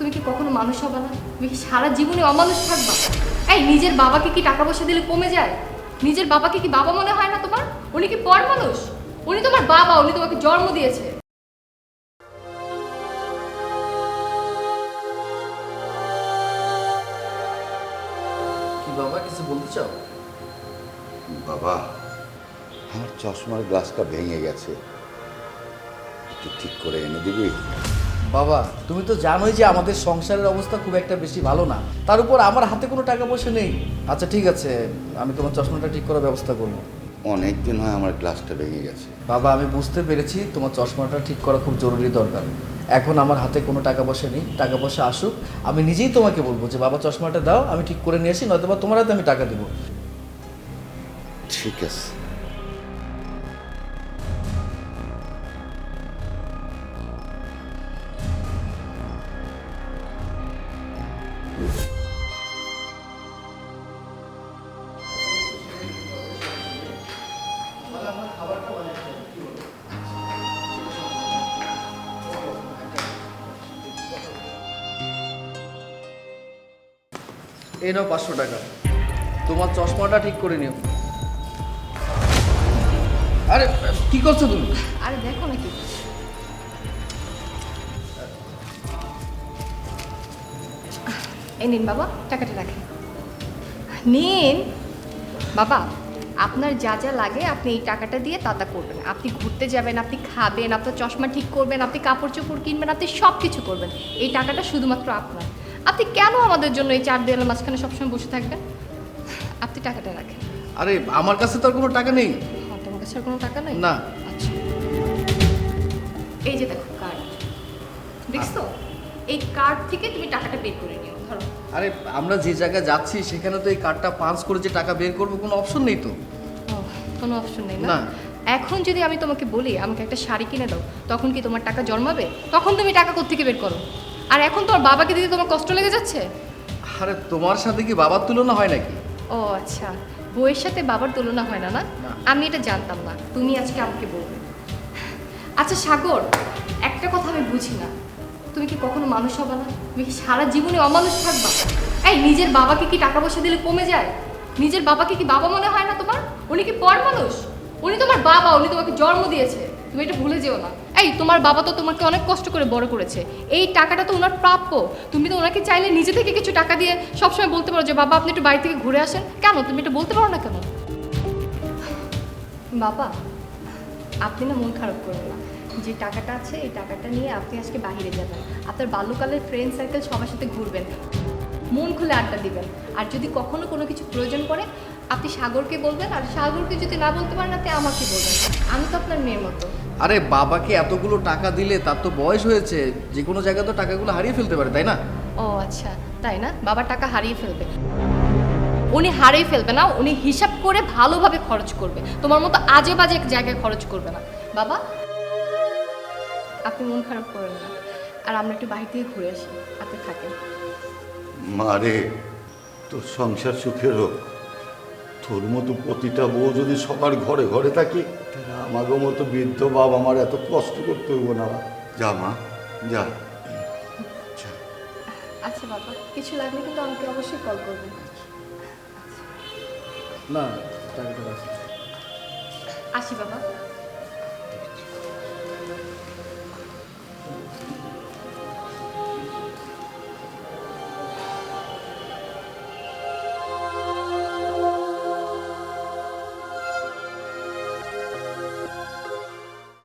তুমি কি কখনো মানুষ হবে না? তুমি কি সারা জীবনে অমানুষ থাকবা? এই নিজের বাবাকে কি টাকা পয়সা দিলে কমে যায়? নিজের বাবাকে কি বাবা মনে হয় না তোমার? উনি কি পর মানুষ? উনি তোমার বাবা, উনি তোমাকে জন্ম দিয়েছে। কি বাবা, কিছু বলতে চাও? বাবা, আমার চশমার গ্লাসটা ভেঙে গেছে, একটু ঠিক করে এনে দিবি? বাবা, তুমি তো জানোই যে আমাদের সংসারের অবস্থা খুব একটা বেশি ভালো না, তার উপর আমার হাতে কোনো টাকা পয়সা নেই। আচ্ছা ঠিক আছে, আমি তোমার চশমাটা ঠিক করার ব্যবস্থা করব। অনেক দিন হয় আমার গ্লাসটা ভেঙে গেছে। বাবা, আমি বুঝতে পেরেছি তোমার চশমাটা ঠিক করা খুব জরুরি দরকার। এখন আমার হাতে কোনো টাকা পয়সা নেই, টাকা পয়সা আসুক আমি নিজেই তোমাকে বলবো যে বাবা চশমাটা দাও, আমি ঠিক করে নিয়ে আসি, নয়তো বা তোমার হাতে আমি টাকা দেবো। ঠিক আছে। এই নাও 500 টাকা, তোমার চশমাটা ঠিক করে নিও। আরে কি করছো তুমি? আরে দেখো নাকি, এই নিন বাবা, টাকাটা রাখেন। নিন বাবা, আপনার যা যা লাগে আপনি এই টাকাটা দিয়ে তা করবেন। আপনি ঘুরতে যাবেন, আপনি খাবেন, আপনার চশমা ঠিক করবেন, আপনি কাপড় চোপড় কিনবেন, আপনি সব কিছু করবেন। এই টাকাটা শুধুমাত্র আপনার। আপনি কেন আমাদের জন্য এই 4 দেয়ালের মাঝখানে সবসময় বসে থাকবেন? আপনি টাকাটা রাখেন। আরে আমার কাছে তো আর কোনো টাকা নেই। হ্যাঁ, তোমার কাছে আর কোনো টাকা নেই? না। আচ্ছা, এই যে দেখো কার্ড, দেখছো? এই কার্ড থেকে তুমি টাকাটা বের করে নিও, ধরো। আরে আমরা যে জায়গায় যাচ্ছি সেখানে তো এই কার্ডটা পাঞ্চ করে যে টাকা বের করবো কোনো অপশন নেই তো। ও, কোনো অপশন নেই না। না? এখন যদি আমি তোমাকে বলি আমাকে একটা শাড়ি কিনে দাও, তখন কি তোমার টাকা জন্মাবে? তখন তুমি টাকা কোত্থেকে বের করো? আর এখন তোমার বাবাকে দিতে তোমার কষ্ট লেগে যাচ্ছে? আরে তোমার সাথে কি বাবার তুলনা হয় নাকি? ও আচ্ছা, বইয়ের সাথে বাবার তুলনা হয় না না? না। আমি এটা জানতাম না, তুমি আজকে আমাকে বলবে। আচ্ছা সাগর, একটা কথা আমি বুঝি না, তুমি কি কখনো মানুষ হবে না? তুমি কি সারা জীবনে অমানুষ থাকবা? এই নিজের বাবাকে কি টাকা পয়সা দিলে কমে যায়? নিজের বাবাকে কি বাবা মনে হয় না তোমার? উনি কি পর মানুষ? উনি তোমার বাবা, উনি তোমাকে জন্ম দিয়েছে, তুমি এটা ভুলে যেও না। এই তোমার বাবা তো তোমাকে অনেক কষ্ট করে বড় করেছে, এই টাকাটা তো ওনার প্রাপ্য। তুমি তো ওনাকে চাইলে নিজে থেকে কিছু টাকা দিয়ে সবসময় বলতে পারো যে বাবা আপনি একটু বাড়ি থেকে ঘুরে আসেন। কেন তুমি এটা বলতে পারো না কেন? বাবা, আপনি না মন খারাপ করবেন না। যে টাকাটা আছে এই টাকাটা নিয়ে আপনি আজকে বাইরে যাবেন, আপনার বাল্যকালের ফ্রেন্ড সার্কেল সবার সাথে ঘুরবেন, মন খুলে আড্ডা দিবেন। আর যদি কখনো কোনো কিছু প্রয়োজন পড়ে আপনি সাগরকে বলবেন, আর সাগরকে যদি না বলতে পারেন আপনি আমাকে বলবেন। আমি তো আপনার মেয়ের মতো। আরে বাবাকে এতগুলো টাকা দিলে তার তো বয়স হয়েছে, যে কোনো জায়গায় তো টাকাগুলো হারিয়ে ফেলতে পারে, তাই না? ও আচ্ছা, তাই না? বাবার টাকা হারিয়ে ফেলবে? উনি হারিয়ে ফেলবে না, উনি হিসাব করে ভালোভাবে খরচ করবে, তোমার মতো আজে বাজে এক জায়গায় খরচ করবে না। বাবা, আপনি মন খারাপ করেন না, আর আমরা একটু বাইরে থেকে ঘুরে আসি, আপনি থাকেন। মারে, তোর সংসার সুখের হোক। তোর মতো প্রতিটা বউ যদি সবার ঘরে ঘরে থাকে, তাহলে আমাকে মতো বৃদ্ধ বাবা আমার এত কষ্ট করতে হইব না। যা মা, যা। আচ্ছা বাবা, কিছু লাগলে কিন্তু আমাকে অবশ্যই কল করবেন। না, টাকাটা রাখো। আসি বাবা।